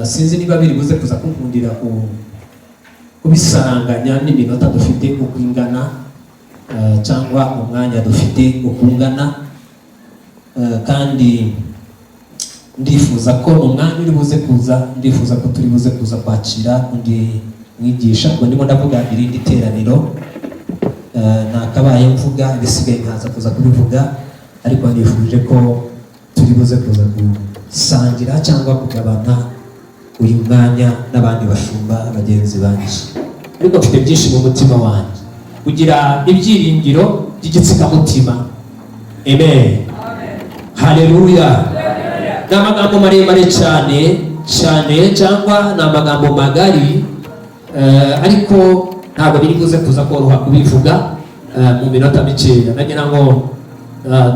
sinzi niba biri buze kuza kunkundira kubisaranganya n'iminota dufite uko ingana cyangwa umwanya dufite uko ungana, kandi ndifuza ko umwanya uri buze kuza, ndifuza ko turi buze kuza kwakira undi mwigisha. Ngo ndimo ndavuga irindi teraniro, nakabaye mvuga ibisigaye nkaza kuza kubivuga, ariko nifuje ko turi buze kuza gusangira cyangwa kugabana uyu mwanya n'abandi bashumba bagenzi banjye. Ariko mfite byinshi mu mutima wanjye, kugira ibyiringiro by'igitsikamutima. Amen. Haleluya. Ni amagambo maremare cyane cyangwa ni amagambo magari, ariko ntabwo biri buze kuza koroha kubivuga mu minota mikeya. Nagira ngo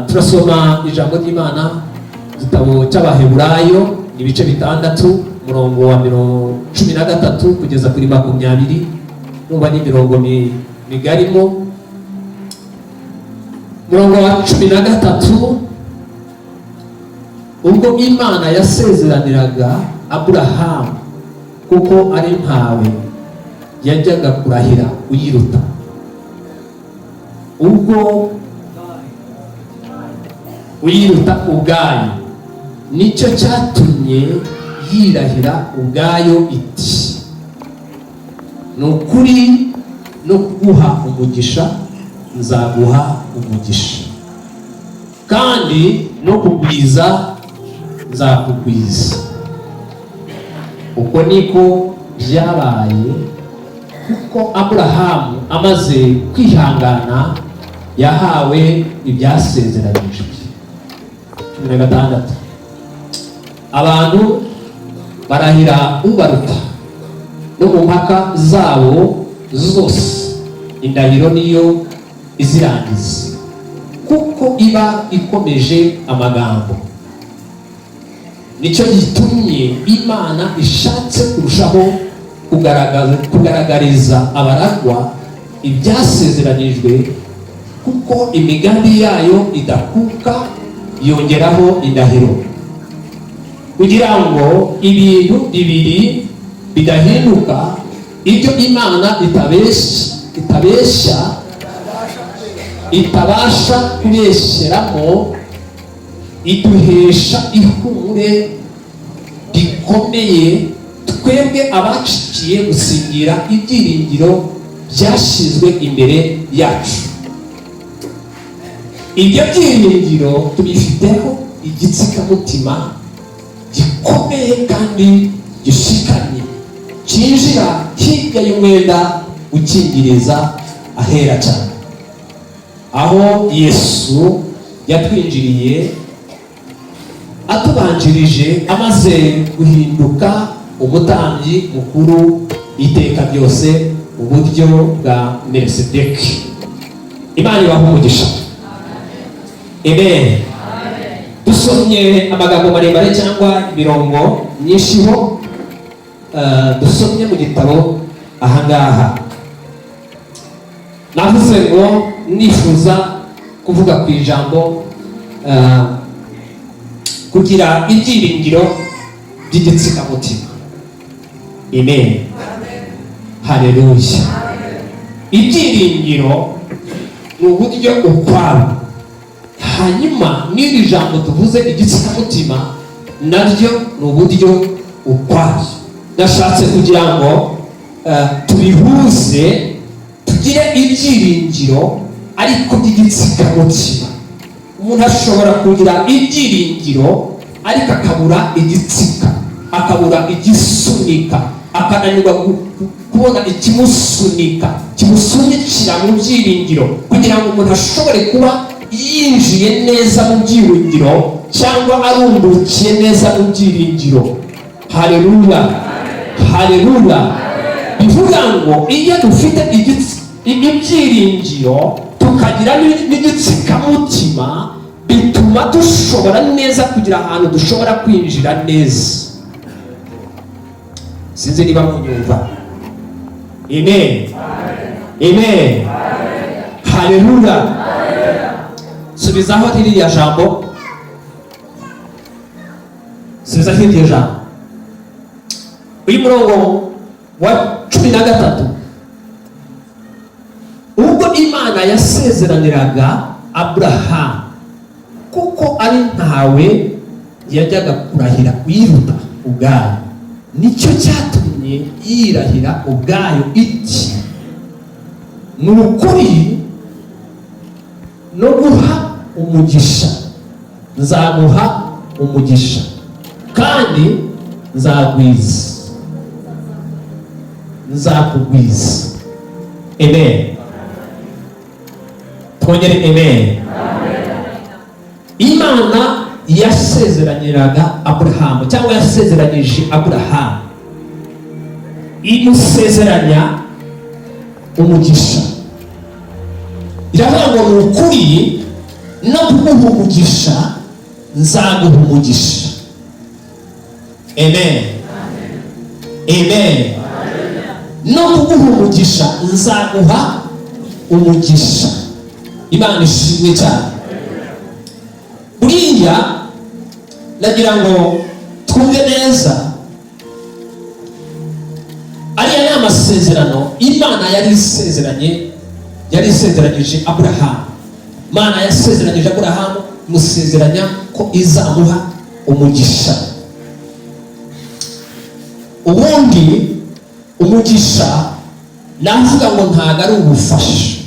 turasoma ijambo ry'Imana, igitabo cy'Abaheburayo, ibice 6, umurongo wa 13 kugeza kuri 20. Numva ni imirongo migarimo. Umurongo wa 13, ubwo Imana yasezeraniraga Aburahamu kuko ari ntawe yajyaga kurahira uyiruta, ubwo uyiruta ubwayo, nicyo cyatumye yirahira ubwayo iti, ni ukuri no kuguha umugisha nzaguha umugisha, kandi no kugwiza nzakugwiza. Uko niko byabaye, kuko Aburahamu amaze kwihangana yahawe ibyasezeranijwe. 16. Abantu barahira ubaruta, no mu mpaka zabo zose indahiro niyo izirangiza, kuko iba ikomeje amagambo. Nicyo gitumye Imana ishatse kurushaho kugaragariza abaragwa ibyasezeranijwe, kuko imigambi yayo idakuka, yongeraho indahiro, kugira ngo ibintu bibiri bidahinduka, ibyo Imana itabasha kubesheramo, iduhesha ihumure rikomeye twebwe abacikiye gusingira ibyiringiro byashyizwe imbere yacu. Ibyo byiringiro tubifiteho igitsikamutima gikomeye kandi gishikamye, cyinjira hirya y'umwenda ukingiriza ahera cyane, aho Yesu yatwinjiriye atubanjirije, amaze guhinduka umutambyi mukuru iteka byose mu buryo bwa Melikisedeki. Imana ibahe umugisha. Amen. Dusomye amagambo maremare cyangwa imirongo myinshi ho, dusomye mu gitabo ahangaha. Navuze ngo nifuza kuvuga ku ijambo kugira ibyiringiro by'igitsikamutima. Amen. Haleluya. Ibyiringiro ni uburyo ukwabo, hanyuma n'iri jambo tuvuze igitsikamutima naryo ni uburyo ukwabo. Nashatse kugira ngo tubihuze, tugire ibyiringiro ariko by'igitsikamutima. Umuntu ashobora kugira ibyiringiro ariko akabura igitsika, akabura igisunika, akananirwa kubona ikimusunika, kimusunikira mu byiringiro, kugira ngo umuntu ashobore kuba yinjiye neza mu byiringiro cyangwa arumbukiye neza mu byiringiro. Haleluya. Haleluya. Bivuga ngo iyo dufite ibyiringiro tukagira n'igitsikamutima, bituma dushobora neza kugira ahantu dushobora kwinjira neza. Sinzi niba munyumva. Amen. Amen. Haleluya. Subizaho ririya jambo. Subizaho iryo jambo. uyu murongo wa 13, ubwo Imana yasezeraniraga Aburahamu, kuko ari ntawe yajyaga kurahira wiruta ubwayo, nicyo cyatumye yirahira ubwayo iki: ni ukuri no guha umugisha, nzaguha umugisha kandi nzakugwiza. Amen. Twongere amen. Imana yasezeranyiraga Aburahamu, cyangwa yasezeranyije Aburahamu, imusezeranya umugisha. Iravuga ngo ni ukuri no kuguha umugisha, nzaguha umugisha. Amen. Amen. No kuguha umugisha, nzaguha umugisha. Imana ishimwe cyane. Buriya nagira ngo twumve neza, ariya ni amasezerano Imana yari isezeranyije Aburahamu. Imana yasezeranyije Aburahamu, imusezeranya ko izamuha umugisha. Ubundi umugisha navuga ngo ntago ari ubufasha,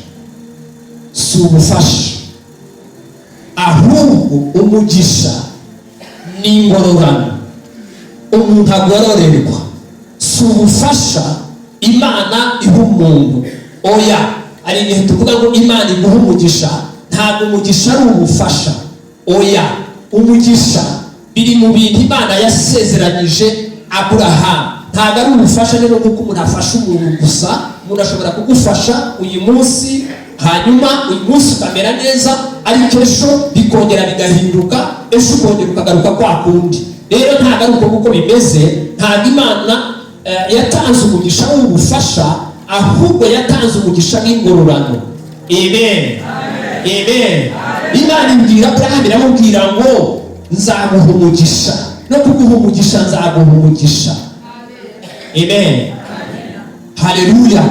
si ubufasha, ahubwo umugisha ni ingororano umuntu agororerwa. Si ubufasha Imana iha umuntu. Oya, ari igihe tuvuga ngo Imana iguha umugisha, ntabwo umugisha ari ubufasha. Oya, umugisha biri mu bintu Imana yasezeranyije Aburahamu. Ntabwo ari ubufasha rero kuko umuntu afasha umuntu gusa. Umuntu ashobora kugufasha uyu munsi, hanyuma uyu munsi ukamera neza, ariko ejo bikongera bigahinduka, ejo ukongera ukagaruka kwa kundi. Rero ntabwo ari uko bimeze. Ntabwo Imana yatanze umugisha w'ubufasha, ahubwo yatanze umugisha w'ingororano. Amen. Amen. Imana ibwira Aburahamu, iramubwira ngo nzaguha umugisha, no kuguha umugisha nzaguha umugisha. Amen. Haleluya.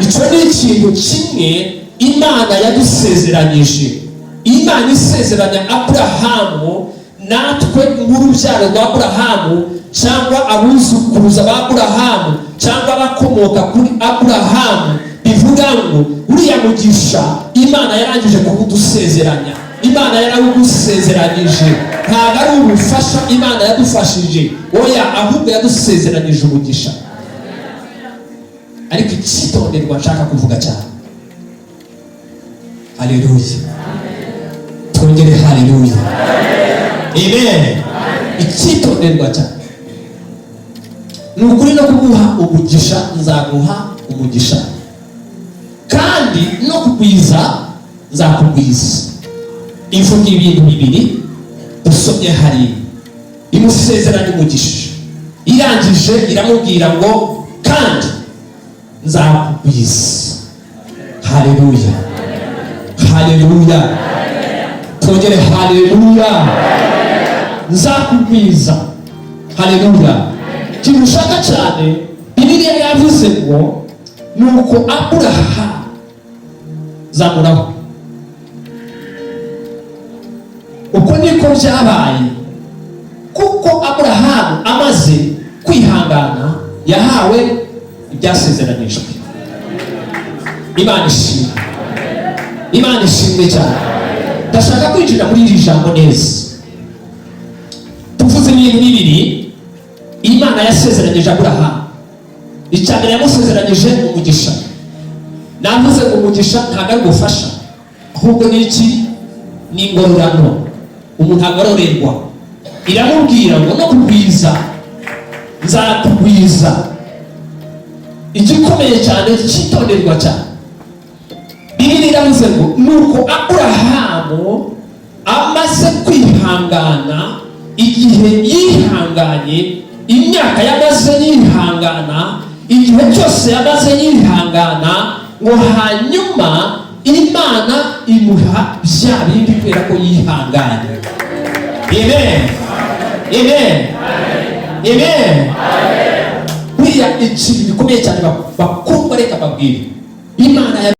Icyo ni ikintu kimwe Imana yadusezeranyije. Imana isezeranya Aburahamu, natwe nk'urubyaro rwa Aburahamu, cyangwa abuzukuruza ba Aburahamu, cyangwa abakomoka kuri Aburahamu, bivuga ngo uriya mugisha Imana yarangije kuwudusezeranya. Imana yarawudusezeranyije. Ntabwo ari ubufasha Imana yadufashije, oya, ahubwo yadusezeranyije umugisha. Ariko icyitonderwa nshaka kuvuga cyane, haleluya, twongere haleluya, amen. Icyitonderwa cyane ni ukuri no kuguha umugisha, nzaguha umugisha, kandi no kugwiza, nzakugwiza. Ivuga ibintu bibiri dusomye hariya. Imusezeranya umugisha, irangije iramubwira ngo kandi nzakugwiza. Haleluya, haleluya, twongere haleluya, nzakugwiza. Haleluya. Ikintu ushaka cyane Bibiliya yavuze ngo nuko Aburahamu zamuraho. Uko niko byabaye, kuko Aburahamu amaze kwihangana yahawe ibyasezeranijwe. Imana ishimwe, Imana ishimwe cyane. Ndashaka kwinjira muri iri jambo neza. Tuvuze ibintu bibiri Imana yasezeranyije Aburahamu. Icyambere yamusezeranyije umugisha. Navuze ngo umugisha ntabwo ari gufasha, ahubwo ni iki? Ni ingororano umuntu agororerwa. Iramubwira ngo no kugwiza, nzakugwiza. Igikomeye cyane cyitonderwa cyane, Bibiliya iravuze ngo nuko Aburahamu amaze kwihangana, igihe yihanganye, imyaka yamaze yihangana, igihe cyose yamaze yihangana, ngo hanyuma Imana imuha bya bindi kubera ko yihanganye. Amen. Amen. Amen. ikintu gikomeye cyane bakundwa, reka babwire Imana